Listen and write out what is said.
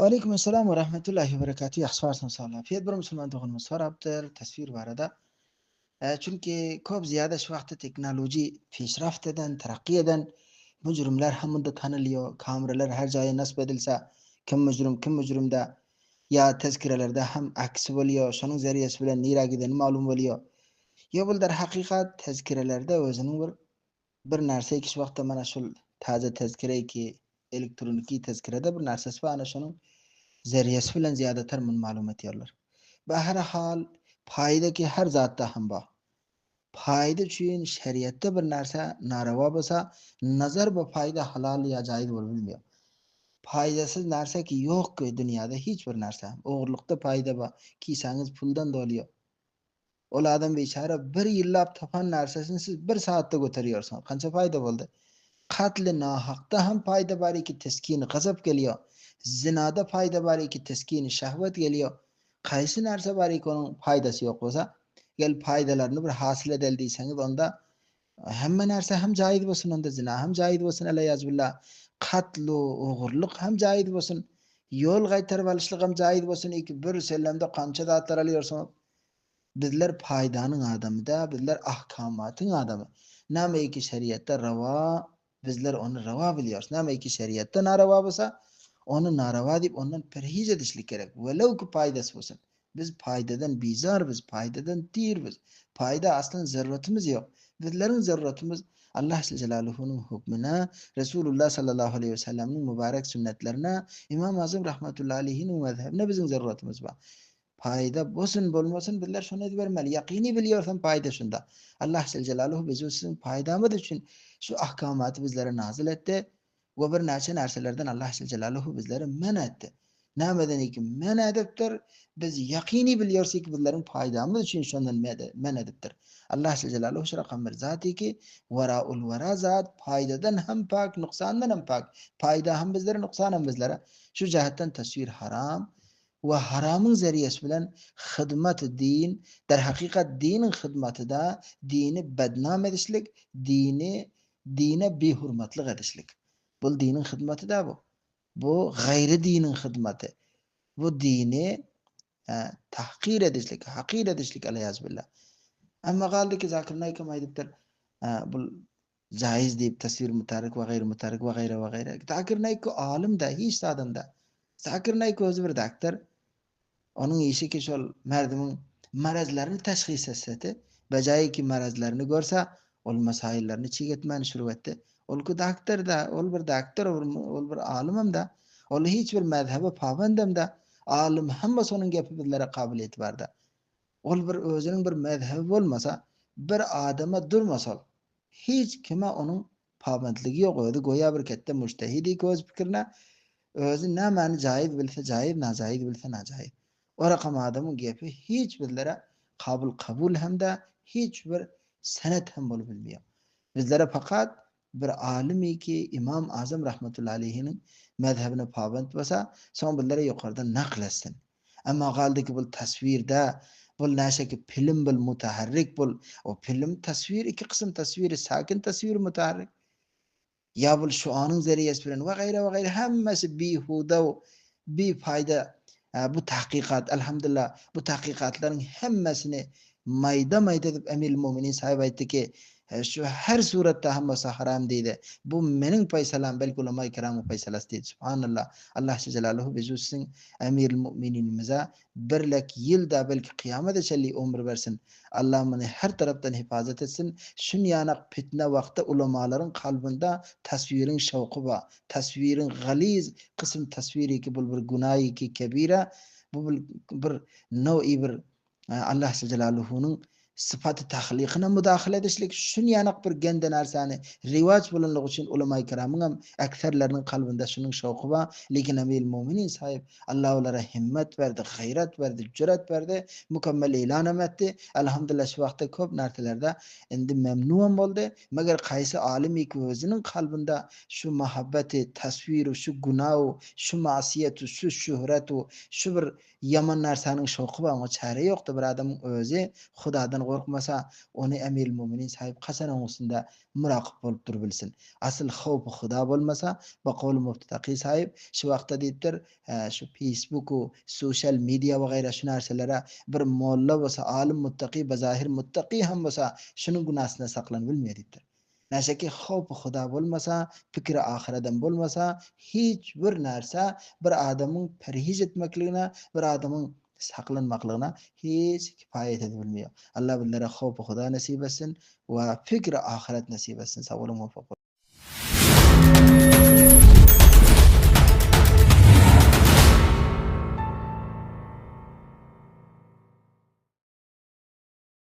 Aleyküm selam ve rahmetullahi ve berekatü. Yaxshi farzand sağlar. Fiyat bir Müslüman doğumuz so'rabdir, tasvir barada. Chunki ko'p ziyada shu vaqtda texnoloji peshrafт eden, taraqqiy eden mujrimlar hamda taniliyor. Kameralar her joyga nasb edilsa, kim mujrimda ya tezkiralarda ham aks bo'liyor. Shuning zariyasi bilan niragidan ma'lum bo'liyor. Yo bu dar haqiqat tezkiralarda o'zining bir narsa shu vaqtda mana shu taza tezkiraki elektroniki tezkirada bir narsasi va ana shuning zariyasi bilan ziyodatar ma'lumot yorlar. Bahar payda ki her zatta ham bor. Payda uchun shariatda bir narsa naravo bo'lsa, nazar bu payda halol ya joiz bo'lib bilmiyor. Paydasiz narsa ki yo'q ku dunyoda hech bir narsa. O'g'irlikda payda bor. Kiysangiz puldan doliyor. Ol odam bechora bir yillab topan narsasini siz bir soatda ko'tariyorsan. Qancha payda bo'ldi? Qatl nohaqda ham payda boriki taskini g'azab geliyor. Zinoda payda boriki taskini shahvat geliyor. Qaysi narsa boriki uning foydasi yo'q bo'lsa, gel foydalarni bir hosil edil deysangiz, onda hamma narsa ham joiz bo'lsin, onda zina ham joiz bo'lsin, alayazbillah. Qatl va o'g'irlik ham joiz bo'lsin. Yo'l qaytarib olishlik ham joiz bo'lsin. Bir sellamda qancha da'atlar alıyorsun. Bizler paydanın adamıda, bizler ahkamatın adamı. Nameki şeriatta rava, bizler onu rava biliyoruz. Nameki şeriatta narava bo'lsa, onu narava deyip ondan perhiz edişlik gerek. Velev ki paydası olsun. Biz paydadan bizarız, paydadan tirbiz. Payda aslında zerratımız yok. Bizlerin zerratımız Allah Celaluhu'nun hükmüne, Resulullah sallallahu aleyhi ve sellem'in mübarek sünnetlerine, İmam Azam rahmetullahi aleyhi'nin mezhebine bizim zerratımız var. Payda bo'lsin bo'lmasin bizlar shuni aytib bermeli. Yaqiniy bilyapsan payda shunda. Alloh Jalaluhu biz uchun paydamiz uchun shu ahkomati bizlarga nozil etdi va bir narsalardan Alloh Jalaluhu bizlarga man etdi. Namadan ekan man edibdir? Biz yaqiniy bilyorsak bizlarning paydamiz uchun shundan man edibdir. Alloh Jalaluhu shu raqam bir zatiki varaul vara zat paydadan ham pak, nuqsondan ham pak. Payda ham bizlarga, nuqson ham bizlarga. Shu jihatdan tasvir harom. Ve haramın zariyesi bilen hizmet din, der hakikat dinin hizmetida dini bednam edişlik, dine bihurmatlık edişlik. Bu dinin hizmetida bu. Bu gayri dinin hizmeti. Bu dini tahkir edişlik, hakir edişlik aleyhazbillah. Ama kaldı ki Zakir Naik ama ediptir. Bu caiz deyip tasvir mütarek ve gayri mütarek ve gayri ve gayri. Zakir Naik alim da, hiç adam da. Zakir Naik özü bir doktor. Onun işi ki şol merdimin marazlarını teşhis etseti. Becayi ki marazlarını görse, ol masaillerini çiğetmeni şuru etti. Ol ki doktor da, ol bir doktor, ol bir alimim da, ol hiç bir mezhebe pabandem da, alim hamma sonun gepi bizlere kabiliyeti var da. Ol bir özünün bir mezhebi olmasa, bir adama durmasal, hiç kime onun pabandligi yok. Öyle goya bir kette müştehidi göz fikrine, özü ne mani caiz bilse caiz, na caiz bilse na caiz. O rakam adamın gepi hiç bizlere kabul hem de hiçbir senet hem bolu bilmiyor. Bizlere fakat bir alimi ki İmam Azam rahmetullahi aleyhinin mezhebine paband olsa son bizlere yukarıdan nakletsin. Ama kaldı ki bu tasvirde bu neşe ki film bil mutaharrik bul. O film tasvir iki kısım tasviri sakin tasvir mutaharrik. Ya bu şu anın zariyesi bilen ve gayre hemmesi bihuda bi fayda. Bu tahqiqat elhamdülillah bu tahqiqatların hemmesini mayda edip emir müminin sahibi aytdı ki şu her surette hammasi haram deydi. Bu mening faysalam belki ulama-i kiramın faysalası deydi. Subhanallah. Allah Celaluhu bizüsün emir müminimize birlik yılda belki kıyamete çelli ömür versin. Allah beni her taraftan hifazet etsin. Şun yanak fitne vakti ulamaların kalbinde tasvirin şevku var. Tasvirin galiz kısım tasviri ki bu bir günahi ki kebira. Bu bir nevi bir Allah Celaluhu'nun sıfatı tahliqına müdahale edişlik şun yanak bir gende narsani rivaç bulunluğu için ulama-i kiramın hem ekserlerinin kalbinde şunun şevku var. Lekin emil müminin sahip Allah onlara himmet verdi, gayret verdi, cüret verdi, mükemmel ilan etti. Elhamdülillah şu vakti köp nartelerde indi memnun oldu. Meğer kaysi alimi ki özünün kalbinde şu muhabbeti, tasviru, şu günahı, şu masiyeti, şu şöhreti, şu bir yaman narsanın şevku var ama çare yoktu bir adamın özü Xudadan qo'rqmasa, onu Emir Mo'minin sahib qasan o'ng'isida muraqib bo'lib turib bilsin. Asl xavf xudo bo'lmasa, baqovul muftaqi sahib shu vaqtda deyibdir, shu Facebook u sosyal media va g'ayra shu narsalara bir molla bo'lsa, alim muttaqi, bazahir muttaqi ham bo'lsa, shuning gunohsidan saqlanib bilmaydi deyibdir. Nashaki xavf xudo bo'lmasa, fikri oxiradan bo'lmasa, hech bir narsa bir odamning parhez etmakligini, bir odamning saqlanmoqligini hech kifoya etib bilmaydi. Alloh bizlarga xavf xudo nasib etsin va fikri oxirat nasib etsin. Savolim muvaffaq